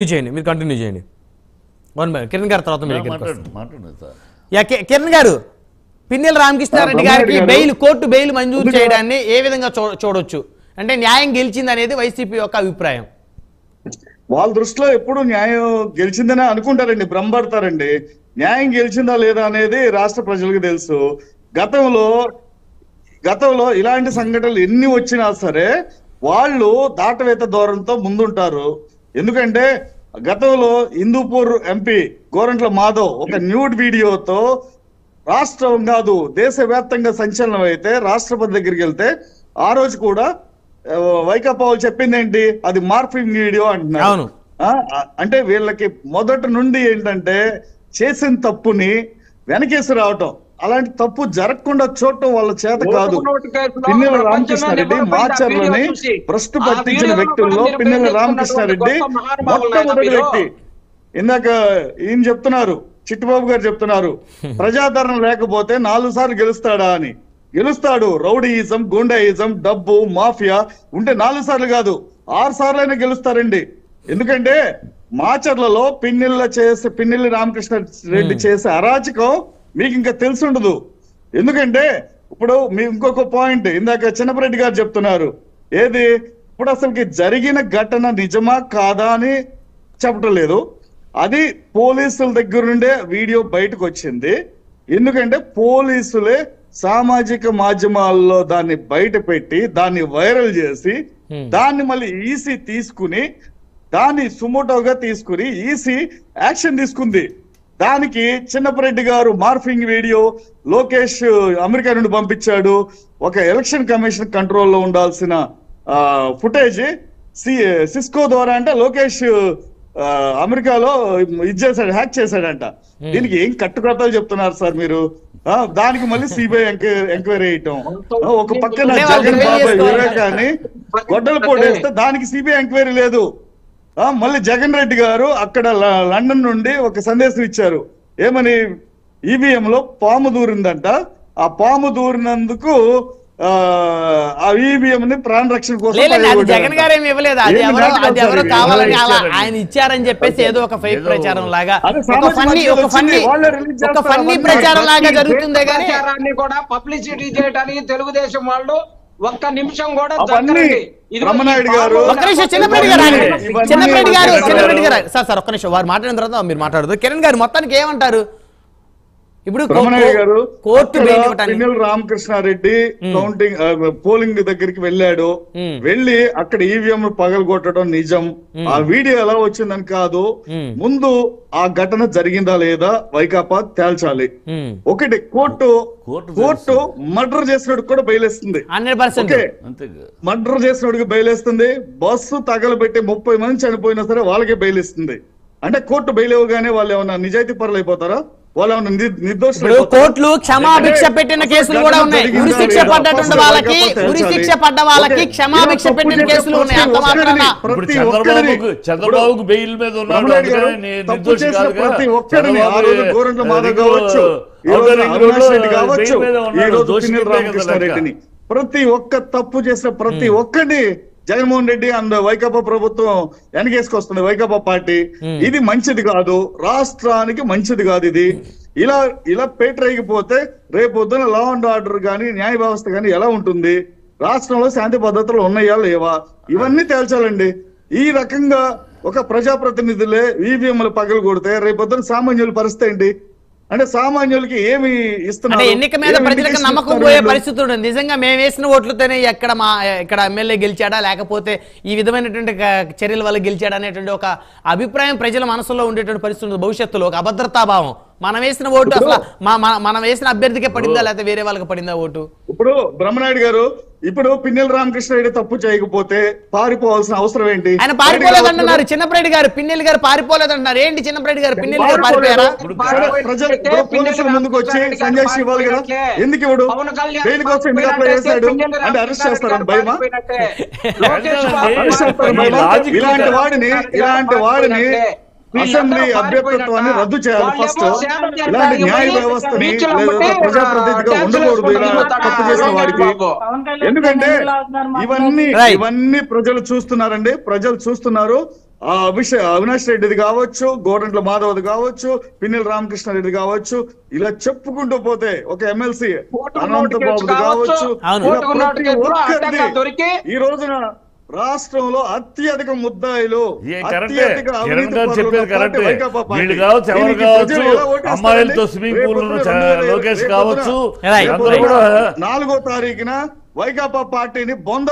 చేయండి, మీరు కంటిన్యూ చేయండి. కిరణ్ గారు తర్వాత మీరు కిరణ్ గారు, పిన్నెల రామకృష్ణారెడ్డి గారికి కోర్టు బెయిల్ మంజూరు చేయడాన్ని ఏ విధంగా చూడొచ్చు? అంటే న్యాయం గెలిచింది అనేది వైసీపీ యొక్క అభిప్రాయం. వాళ్ళ దృష్టిలో ఎప్పుడు న్యాయం గెలిచిందనే అనుకుంటారండి, భ్రమపడతారండి. న్యాయం గెలిచిందా లేదా అనేది రాష్ట్ర ప్రజలకు తెలుసు. గతంలో ఇలాంటి సంఘటనలు ఎన్ని వచ్చినా సరే వాళ్ళు దాటవేత ధోరణితో ముందుంటారు. ఎందుకంటే గతంలో హిందూపూర్ ఎంపీ గోరంట్ల మాధవ్ ఒక న్యూడ్ వీడియోతో రాష్ట్రం కాదు దేశవ్యాప్తంగా సంచలనం అయితే రాష్ట్రపతి దగ్గరికి వెళ్తే ఆ రోజు కూడా వైకాపా వాళ్ళు చెప్పింది ఏంటి, అది మార్ఫింగ్ వీడియో అంటున్నారు. అంటే వీళ్ళకి మొదటి నుండి ఏంటంటే చేసిన తప్పుని వెనకేసి రావటం, అలాంటి తప్పు జరగకుండా చూడటం వాళ్ళ చేత కాదు. పిన్నెల రామకృష్ణారెడ్డి మాచర్లని భ్రష్టు పట్టించిన వ్యక్తుల్లో పిన్నెల రామకృష్ణారెడ్డి మొట్టమొదటి వ్యక్తి. ఇందాక ఈయన చెప్తున్నారు, చిట్టుబాబు గారు చెప్తున్నారు, ప్రజాదరణ లేకపోతే 4 సార్లు గెలుస్తాడా అని. గెలుస్తాడు. రౌడీయిజం, గూండాయిజం, డబ్బు, మాఫియా ఉంటే 4 సార్లు కాదు 6 సార్లు అయినా గెలుస్తారండి. ఎందుకంటే మాచర్లలో పిన్నెల్లి రామకృష్ణ రెడ్డి చేసే అరాచకం మీకు ఇంకా తెలిసి ఉండదు. ఎందుకంటే ఇప్పుడు మీ ఇంకొక పాయింట్ ఇందాక చిన్నపరెడ్డి గారు చెప్తున్నారు, ఏది ఇప్పుడు అసలుకి జరిగిన ఘటన నిజమా కాదా అని చెప్పటం లేదు. అది పోలీసుల దగ్గర నుండే వీడియో బయటకు వచ్చింది. ఎందుకంటే పోలీసులే సామాజిక మాధ్యమాల్లో దాన్ని బయట పెట్టి దాన్ని వైరల్ చేసి దాన్ని మళ్ళీ ఈసీ తీసుకుని దాన్ని సుమోటోగా తీసుకుని ఈసీ యాక్షన్ తీసుకుంది. దానికి చిన్నపరెడ్డి గారు మార్ఫింగ్ వీడియో లోకేష్ అమెరికా నుండి పంపించాడు. ఒక ఎలక్షన్ కమిషన్ కంట్రోల్లో ఉండాల్సిన ఫుటేజ్ సిస్కో ద్వారా అంటే లోకేష్ అమెరికాలో ఇచ్చేసాడు, హ్యాక్ చేశాడంట. దీనికి ఏం కట్టుకథలు చెప్తున్నారు సార్ మీరు? దానికి మళ్ళీ సిబిఐ ఎంక్వైరీ చేయటం. ఒక పక్కన జగన్ బాబాయ్ వివేకాన్ని గొడ్డలు పోటేస్తే దానికి సిబిఐ ఎంక్వైరీ లేదు. మళ్ళీ జగన్ రెడ్డి గారు అక్కడ లండన్ నుండి ఒక సందేశం ఇచ్చారు, ఏమని, ఈవీఎం లో పాము దూరిందంట. ఆ పాము దూరినందుకు ఆ ఈవీఎం ని ప్రాణ రక్షణ కోసం జగన్ గారు ఏమి ఇవ్వలేదు, అది ఎవరో కావాలని ఆయన ఇచ్చారని చెప్పేసి ఏదో ఒక ఫేక్ ప్రచారం లాగా ఒక ఫన్నీ ప్రచారం లాగా జరుగుతుంది. కానీ కూడా పబ్లిసిటీ చేయడానికి తెలుగుదేశం వాళ్ళు ఒక్క నిమిషం కూడా రమణాయుడు గారు చిన్నపరెడ్డి గారు సార్ ఒక్క నిమిషం వారు మాట్లాడిన తర్వాత మీరు మాట్లాడదు. కిరణ్ గారు మొత్తానికి ఏమంటారు? ఇప్పుడు court Pinnelli Ramakrishna Reddy counting polling దగ్గరికి వెళ్ళాడు. వెళ్ళి అక్కడ ఈవీఎం పగలగొట్టడం నిజం. ఆ వీడియో ఎలా వచ్చిందని కాదు, ముందు ఆ ఘటన జరిగిందా లేదా వైకాపా తేల్చాలి. ఒకటి కోర్టు మర్డర్ చేసినోడికి కూడా బయలుస్తుంది. మర్డర్ చేసినోడికి బయలుస్తుంది. బస్సు తగలబెట్టి 30 మంది చనిపోయినా సరే వాళ్ళకే బయలుస్తుంది. అంటే కోర్టు బెయిల్ ఇవ్వగానే వాళ్ళు ఏమన్నా నిజాయితీ పరులు అయిపోతారా? వాళ్ళు ఏమన్నా నిర్దోషులు? కోర్టులు క్షమాభిక్ష పెట్టిన కేసులు కూడా ఉన్నాయి. ఉరిశిక్ష పడ్డటువంటి వాళ్ళకి, ఉరిశిక్ష పడ్డ వాళ్ళకి క్షమాభిక్ష పెట్టిన కేసులు ఉన్నాయి. చంద్రబాబుకు బెయిల్ మీద ఉన్నాడు, ప్రతి ఒక్కరిని ఆ రోజు గోరంట్ల మాధవ్ కావచ్చు, ఈ రోజు అవినాష్ రెడ్డి కావచ్చు, ఈ రోజు పిన్నెల రామకృష్ణారెడ్డిని, ప్రతి ఒక్క తప్పు చేసిన ప్రతి ఒక్కరిని జగన్మోహన్ రెడ్డి అండ్ వైకాపా ప్రభుత్వం వెనకేసుకొస్తుంది. వైకాపా పార్టీ ఇది మంచిది కాదు, రాష్ట్రానికి మంచిది కాదు. ఇది ఇలా పేటరైపోతే రేపొద్దున లా అండ్ ఆర్డర్ కానీ న్యాయ వ్యవస్థ కానీ ఎలా ఉంటుంది? రాష్ట్రంలో శాంతి భద్రతలు ఉన్నాయా లేవా? ఇవన్నీ తేల్చాలండి. ఈ రకంగా ఒక ప్రజాప్రతినిధులే ఈవీఎంలు పగలు కొడితే రేపొద్దున సామాన్యుల పరిస్థితి ఏంటి? అంటే సామాన్యులకి ఏమి ఇస్తున్నారు? ఎన్నిక మీద ప్రజలకు నమ్మకం పోయే పరిస్థితి ఉంటుంది. నిజంగా మేము వేసిన ఓట్లతోనే ఇక్కడ ఎమ్మెల్యే గెలిచాడా లేకపోతే ఈ విధమైనటువంటి చర్యల వల్ల గెలిచాడా అనేటువంటి ఒక అభిప్రాయం ప్రజల మనసులో ఉండేటువంటి పరిస్థితి ఉంటుంది. భవిష్యత్తులో ఒక అభద్రతాభావం, మనం వేసిన ఓటు అసలు మనం వేసిన అభ్యర్థికే పడిందా లేకపోతే వేరే వాళ్ళకి పడిందా ఓటు? ఇప్పుడు బ్రహ్మనాయుడు గారు, ఇప్పుడు పిన్నెల రామకృష్ణారెడ్డి తప్పు చేయకపోతే పారిపోవాల్సిన అవసరం ఏంటి? ఆయన పారిపోలేదంటున్నారు చిన్నపరెడ్డి గారు. పిన్నెల గారు పారిపోలేదంటున్నారు. ఏంటి చిన్నపరెడ్డి గారు, పిన్నెల గారు పారిపోయారా? పోలీసుల ముందుకు వచ్చి సంజయ్ ఇవ్వాలి కదా, ఎందుకు ఇవ్వడు? బెయిల్ కోసం ఎందుకు అప్లై చేశాడు? అంటే అరెస్ట్ చేస్తారని భయమా? ఇలాంటి వాడిని అసెంబ్లీ అభ్యర్థత్వాన్ని రద్దు చేయాలి. ఫస్ట్ ఇలాంటి న్యాయ వ్యవస్థని ప్రజాప్రతినిధిగా ఉండకూడదు ఇలా తప్పు చేసిన వాడికి. ఎందుకంటే ఇవన్నీ ప్రజలు చూస్తున్నారండి, ప్రజలు చూస్తున్నారు. అవినాష్ రెడ్డిది కావచ్చు, గోరంట్ల మాధవ్ది కావచ్చు, పిన్నెల రామకృష్ణారెడ్డి కావచ్చు, ఇలా చెప్పుకుంటూ పోతే ఒక ఎమ్మెల్సీ అనంతబాబు కావచ్చు, అవును. ఇలా ప్రతి ఒక్కరిది దొరికి ఈ రోజున రాష్ట్రంలో అత్యధిక ముద్దాయిలు, ఏ కరెక్టే. అత్యధిక కిరణ్ అవినీతి గారు పరులు చెప్పేది ఉన్న పార్టీ కరెక్టే. వైకాపా పార్టీ. వీళ్ళు కావచ్చు, ఎవరు దీనికి కావచ్చు, ప్రజలు ఎలా ఓటేస్తారండి? అమ్మాయిలతో స్విమ్మింగ్ రేపు పూల్ పొద్దున లోకేష్ రేపు కావచ్చు, పొద్దున Right. అందరూ కూడా 4వ తారీఖున వైకాపా పార్టీని బొంద